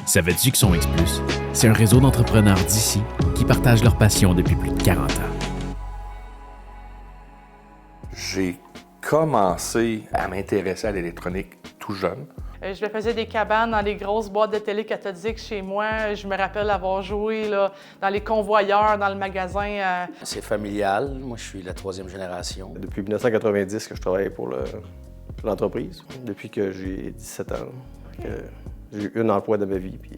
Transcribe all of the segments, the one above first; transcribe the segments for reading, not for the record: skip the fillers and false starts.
Savais-tu que Son X Plus, c'est un réseau d'entrepreneurs d'ici qui partagent leur passion depuis plus de 40 ans? J'ai commencé à m'intéresser à l'électronique tout jeune. Je me faisais des cabanes dans les grosses boîtes de télé cathodiques chez moi. Je me rappelle avoir joué là, dans les convoyeurs, dans le magasin. C'est familial. Moi, je suis la troisième génération. Depuis 1990 que je travaille pour l'entreprise, depuis que j'ai 17 ans. J'ai eu un emploi de ma vie, puis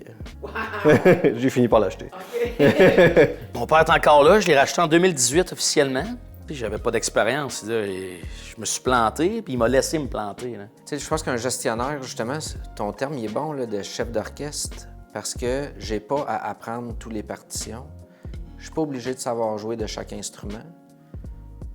j'ai fini par l'acheter. Okay. Mon père est encore là. Je l'ai racheté en 2018 officiellement. Puis j'avais pas d'expérience. Je me suis planté, puis il m'a laissé me planter. Là. Tu sais, je pense qu'un gestionnaire, justement, ton terme il est bon là, de chef d'orchestre, parce que j'ai pas à apprendre toutes les partitions. Je suis pas obligé de savoir jouer de chaque instrument.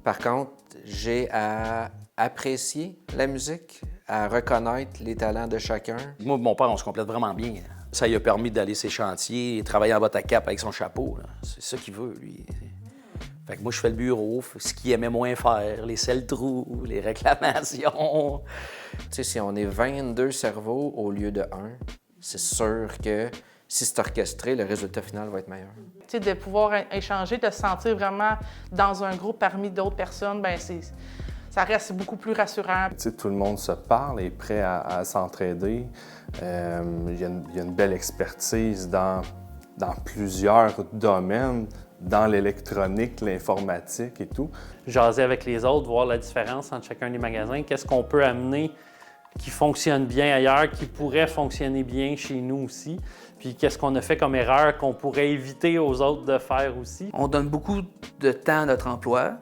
Par contre, j'ai à apprécier la musique, à reconnaître les talents de chacun. Moi et mon père, on se complète vraiment bien. Ça lui a permis d'aller ses chantiers, travailler en botte à cap avec son chapeau. Là. C'est ça qu'il veut, lui. Fait que moi, je fais le bureau, ce qu'il aimait moins faire, les sels-trous, les réclamations. Tu sais, si on est 22 cerveaux au lieu de 1, c'est sûr que si c'est orchestré, le résultat final va être meilleur. Tu sais, de pouvoir échanger, de se sentir vraiment dans un groupe parmi d'autres personnes, bien, ça reste beaucoup plus rassurant. Tu sais, tout le monde se parle, est prêt à s'entraider. Il y a une belle expertise dans plusieurs domaines, dans l'électronique, l'informatique et tout. Jaser avec les autres, voir la différence entre chacun des magasins, qu'est-ce qu'on peut amener qui fonctionne bien ailleurs, qui pourrait fonctionner bien chez nous aussi, puis qu'est-ce qu'on a fait comme erreur qu'on pourrait éviter aux autres de faire aussi. On donne beaucoup de temps à notre emploi.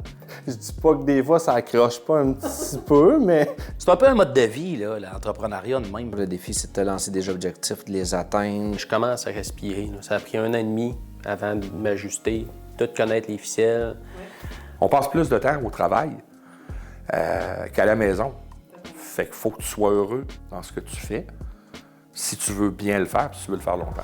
Je dis pas que des fois ça accroche pas un petit peu, mais... C'est un peu un mode de vie, là, l'entrepreneuriat de même. Le défi, c'est de te lancer des objectifs, de les atteindre. Je commence à respirer. Là. Ça a pris 1 an et demi avant de m'ajuster, tout connaître les ficelles. On passe plus de temps au travail qu'à la maison. Fait qu'il faut que tu sois heureux dans ce que tu fais, si tu veux bien le faire, si tu veux le faire longtemps.